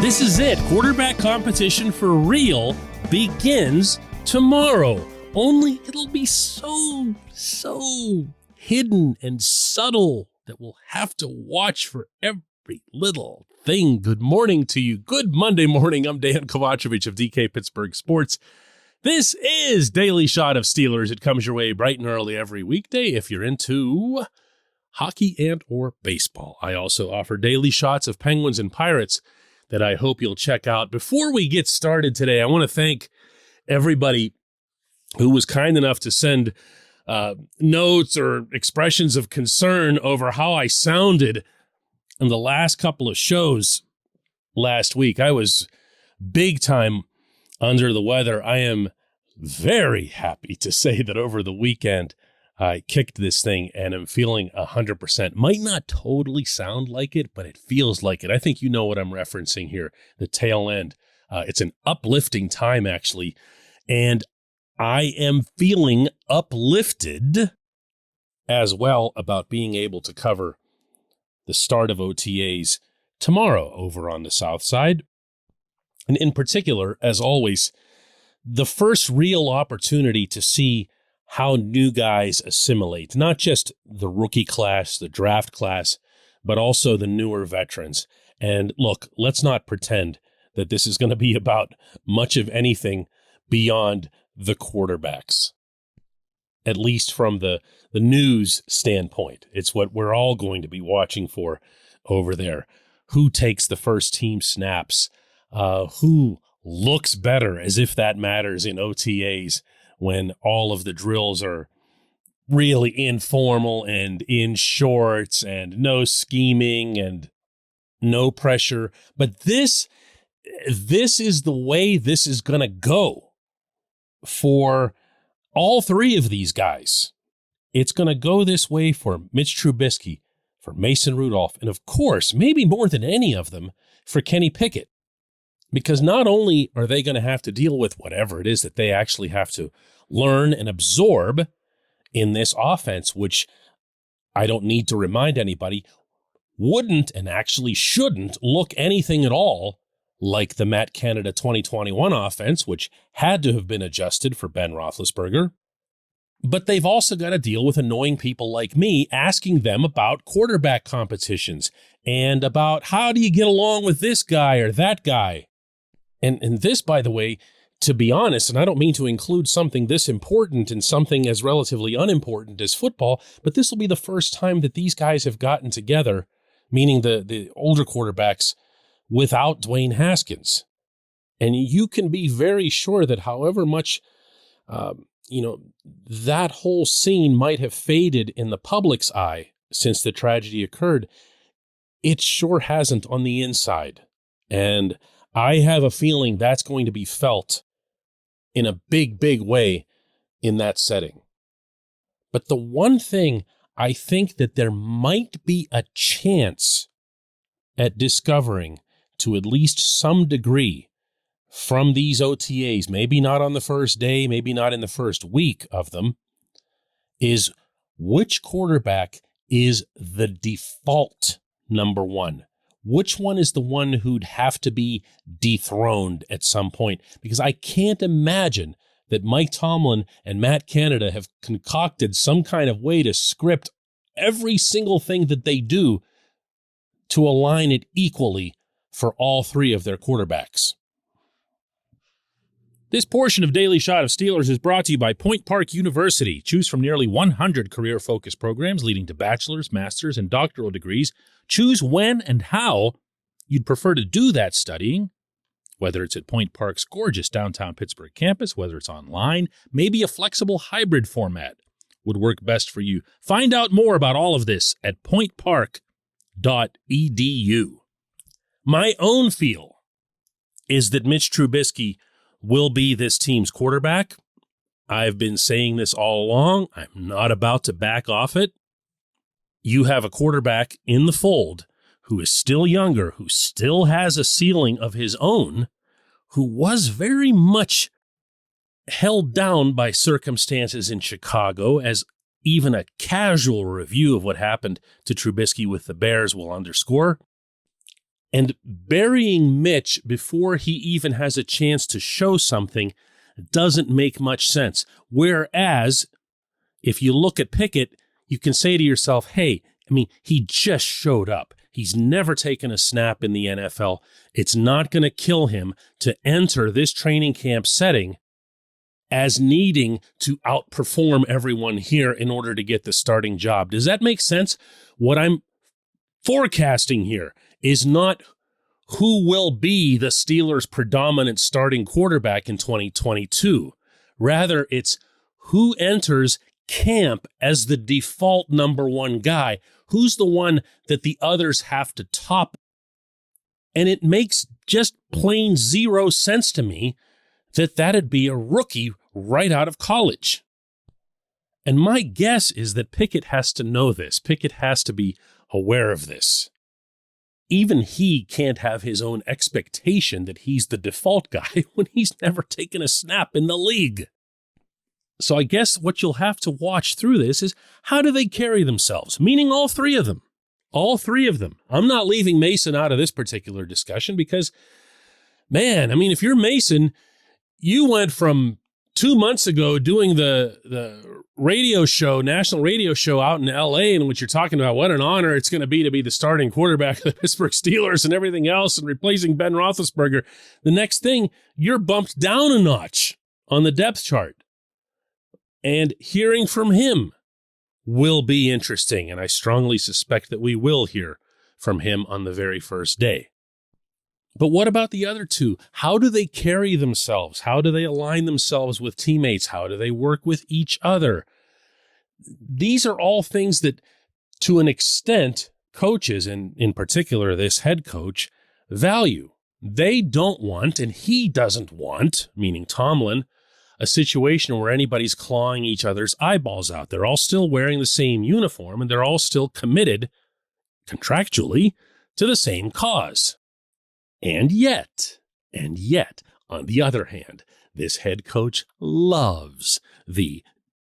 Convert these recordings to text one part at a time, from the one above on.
This is it. Quarterback competition for real begins tomorrow. Only it'll be so hidden and subtle that we'll have to watch for every little thing. Good morning to you. Good Monday morning. I'm Dejan Kovacevic of DK Pittsburgh Sports. This is Daily Shot of Steelers. It comes your way bright and early every weekday if you're into hockey and or baseball. I also offer daily shots of Penguins and Pirates that I hope you'll check out. Before we get started today, I want to thank everybody who was kind enough to send notes or expressions of concern over how I sounded in the last couple of shows last week. I was big time under the weather. I am very happy to say that over the weekend, I kicked this thing and I'm feeling 100%. Might not totally sound like it, but it feels like it. I think you know what I'm referencing here, the tail end. It's an uplifting time, actually. And I am feeling uplifted as well about being able to cover the start of OTAs tomorrow over on the South Side. And in particular, as always, the first real opportunity to see how new guys assimilate, not just the rookie class, the draft class, but also the newer veterans. And look, let's not pretend that this is going to be about much of anything beyond the quarterbacks, at least from the news standpoint. It's what we're all going to be watching for over there. Who takes the first team snaps? Who looks better, as if that matters in OTAs, when all of the drills are really informal and in shorts and no scheming and no pressure. But this is the way this is going to go for all three of these guys. It's going to go this way for Mitch Trubisky, for Mason Rudolph, and of course, maybe more than any of them, for Kenny Pickett. Because not only are they going to have to deal with whatever it is that they actually have to learn and absorb in this offense, which I don't need to remind anybody, wouldn't and actually shouldn't look anything at all like the Matt Canada 2021 offense, which had to have been adjusted for Ben Roethlisberger. But they've also got to deal with annoying people like me asking them about quarterback competitions and about how do you get along with this guy or that guy. And this, by the way, to be honest, and I don't mean to include something this important and something as relatively unimportant as football, but this will be the first time that these guys have gotten together, meaning the older quarterbacks, without Dwayne Haskins. And you can be very sure that however much, that whole scene might have faded in the public's eye since the tragedy occurred, it sure hasn't on the inside. And I have a feeling that's going to be felt in a big, big way in that setting. But the one thing I think that there might be a chance at discovering to at least some degree from these OTAs, maybe not on the first day, maybe not in the first week of them, is which quarterback is the default number one. Which one is the one who'd have to be dethroned at some point? Because I can't imagine that Mike Tomlin and Matt Canada have concocted some kind of way to script every single thing that they do to align it equally for all three of their quarterbacks. This portion of Daily Shot of Steelers is brought to you by Point Park University. Choose from nearly 100 career-focused programs leading to bachelor's, master's, and doctoral degrees. Choose when and how you'd prefer to do that studying, whether it's at Point Park's gorgeous downtown Pittsburgh campus, whether it's online, maybe a flexible hybrid format would work best for you. Find out more about all of this at pointpark.edu. My own feel is that Mitch Trubisky will be this team's quarterback. I've been saying this all along. I'm not about to back off it. You have a quarterback in the fold who is still younger, who still has a ceiling of his own, who was very much held down by circumstances in Chicago, as even a casual review of what happened to Trubisky with the Bears will underscore. And burying Mitch before he even has a chance to show something doesn't make much sense. Whereas, if you look at Pickett, you can say to yourself, hey, he just showed up. He's never taken a snap in the NFL. It's not going to kill him to enter this training camp setting as needing to outperform everyone here in order to get the starting job. Does that make sense? What I'm forecasting here is not who will be the Steelers' predominant starting quarterback in 2022. Rather, it's who enters camp as the default number one guy. Who's the one that the others have to top? And it makes just plain zero sense to me that that'd be a rookie right out of college. And my guess is that Pickett has to know this. Pickett has to be aware of this. Even he can't have his own expectation that he's the default guy when he's never taken a snap in the league. So I guess what you'll have to watch through this is how do they carry themselves, meaning all three of them. All three of them. I'm not leaving Mason out of this particular discussion because, man, if you're Mason, you went from 2 months ago doing the radio show, national radio show out in L.A. in which you're talking about what an honor it's going to be the starting quarterback of the Pittsburgh Steelers and everything else and replacing Ben Roethlisberger. The next thing, you're bumped down a notch on the depth chart. And hearing from him will be interesting, and I strongly suspect that we will hear from him on the very first day. But what about the other two? How do they carry themselves? How do they align themselves with teammates? How do they work with each other? These are all things that, to an extent, coaches, and in particular this head coach, value. They don't want, and he doesn't want, meaning Tomlin, a situation where anybody's clawing each other's eyeballs out. They're all still wearing the same uniform, and they're all still committed, contractually, to the same cause. And yet, on the other hand, this head coach loves the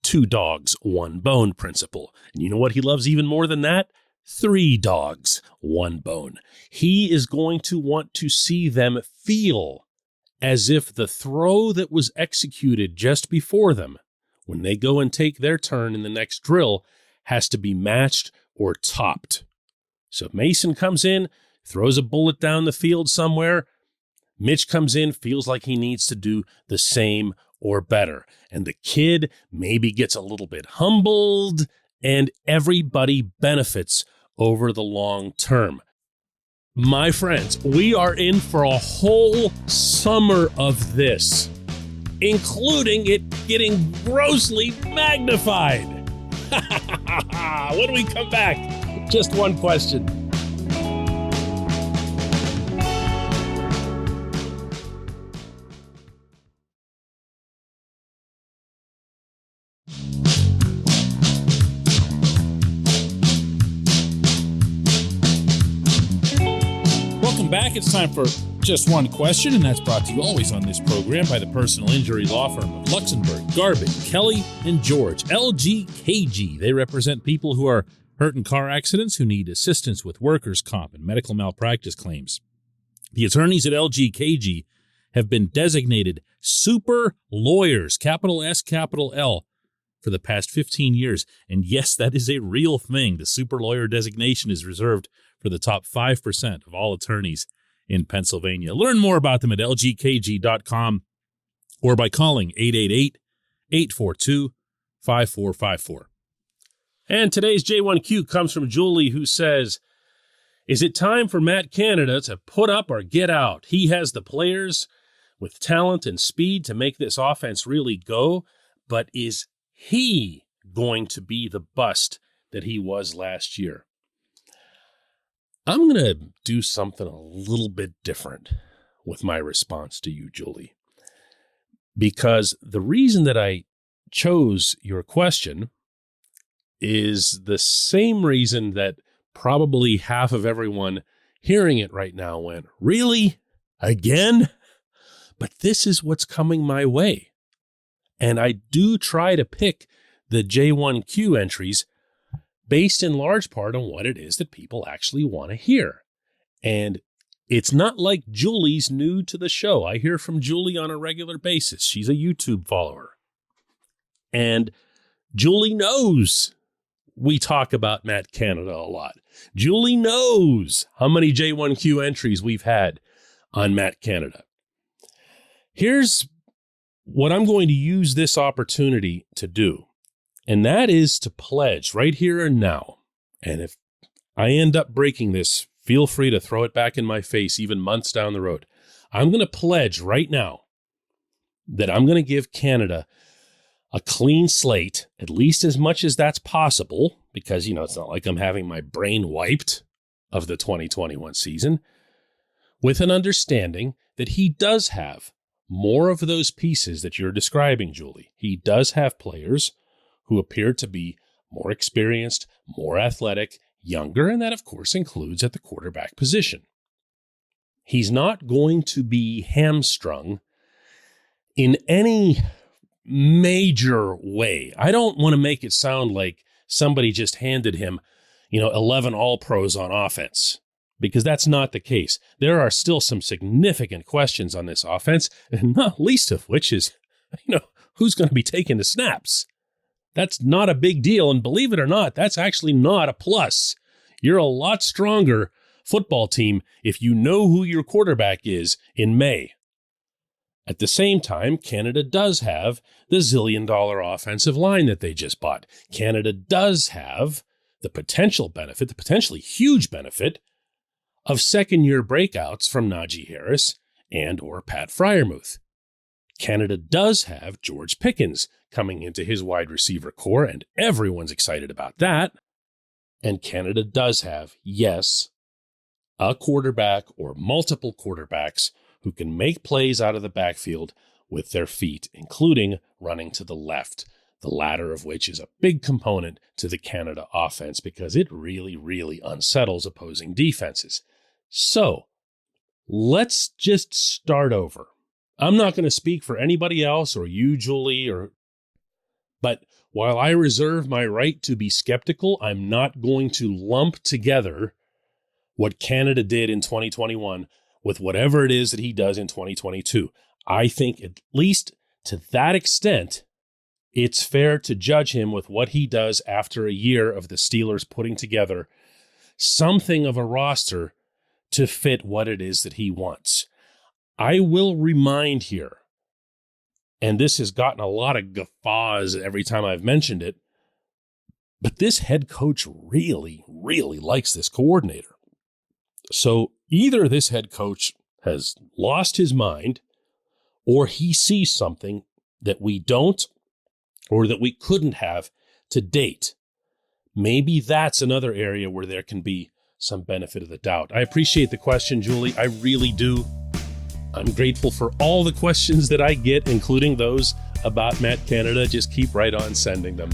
2 dogs, 1 bone principle. And you know what he loves even more than that? 3 dogs, 1 bone. He is going to want to see them feel as if the throw that was executed just before them, when they go and take their turn in the next drill, has to be matched or topped. So if Mason comes in, throws a bullet down the field somewhere, Mitch comes in, feels like he needs to do the same or better. And the kid maybe gets a little bit humbled, and everybody benefits over the long term. My friends, we are in for a whole summer of this, including it getting grossly magnified. When we come back, just one question. Back. It's time for Just One Question, and that's brought to you always on this program by the personal injury law firm of Luxembourg, Garvin, Kelly, and George, LGKG. They represent people who are hurt in car accidents, who need assistance with workers' comp and medical malpractice claims. The attorneys at LGKG have been designated super lawyers, capital S, capital L, for the past 15 years. And yes, that is a real thing. The super lawyer designation is reserved for the top 5% of all attorneys in Pennsylvania. Learn more about them at lgkg.com or by calling 888-842-5454. And today's J1Q comes from Julie, who says, is it time for Matt Canada to put up or get out? He has the players with talent and speed to make this offense really go, but is he going to be the bust that he was last year? I'm going to do something a little bit different with my response to you, Julie, because the reason that I chose your question is the same reason that probably half of everyone hearing it right now went, really? Again? But this is what's coming my way. And I do try to pick the J1Q entries based in large part on what it is that people actually want to hear. And It's not like Julie's new to the show. I hear from Julie on a regular basis. She's a YouTube follower. And Julie knows we talk about Matt Canada a lot. Julie knows how many J1Q entries we've had on Matt Canada. Here's what I'm going to use this opportunity to do, and that is to pledge right here and now. And if I end up breaking this, feel free to throw it back in my face even months down the road. I'm going to pledge right now that I'm going to give Canada a clean slate, at least as much as that's possible, because, it's not like I'm having my brain wiped of the 2021 season, with an understanding that he does have more of those pieces that you're describing, Julie. He does have players who appear to be more experienced, more athletic, younger, and that, of course, includes at the quarterback position. He's not going to be hamstrung in any major way. I don't want to make it sound like somebody just handed him, 11 All-Pros on offense, because that's not the case. There are still some significant questions on this offense, and not least of which is, who's going to be taking the snaps? That's not a big deal, and believe it or not, that's actually not a plus. You're a lot stronger football team if you know who your quarterback is in May. At the same time, Canada does have the zillion-dollar offensive line that they just bought. Canada does have the potentially huge benefit of second-year breakouts from Najee Harris and or Pat Freiermuth. Canada does have George Pickens coming into his wide receiver core, and everyone's excited about that. And Canada does have, yes, a quarterback or multiple quarterbacks who can make plays out of the backfield with their feet, including running to the left, the latter of which is a big component to the Canada offense because it really, really unsettles opposing defenses. So let's just start over. I'm not going to speak for anybody else or you, Julie, but while I reserve my right to be skeptical, I'm not going to lump together what Canada did in 2021 with whatever it is that he does in 2022. I think at least to that extent, it's fair to judge him with what he does after a year of the Steelers putting together something of a roster to fit what it is that he wants. I will remind here, and this has gotten a lot of guffaws every time I've mentioned it, but this head coach really, really likes this coordinator. So either this head coach has lost his mind, or he sees something that we don't, or that we couldn't have to date. Maybe that's another area where there can be some benefit of the doubt. I appreciate the question, Julie. I really do. I'm grateful for all the questions that I get, including those about Matt Canada. Just keep right on sending them.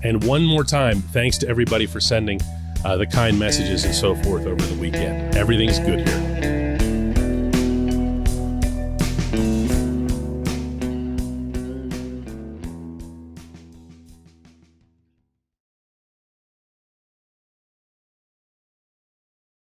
And one more time, thanks to everybody for sending the kind messages and so forth over the weekend. Everything's good here.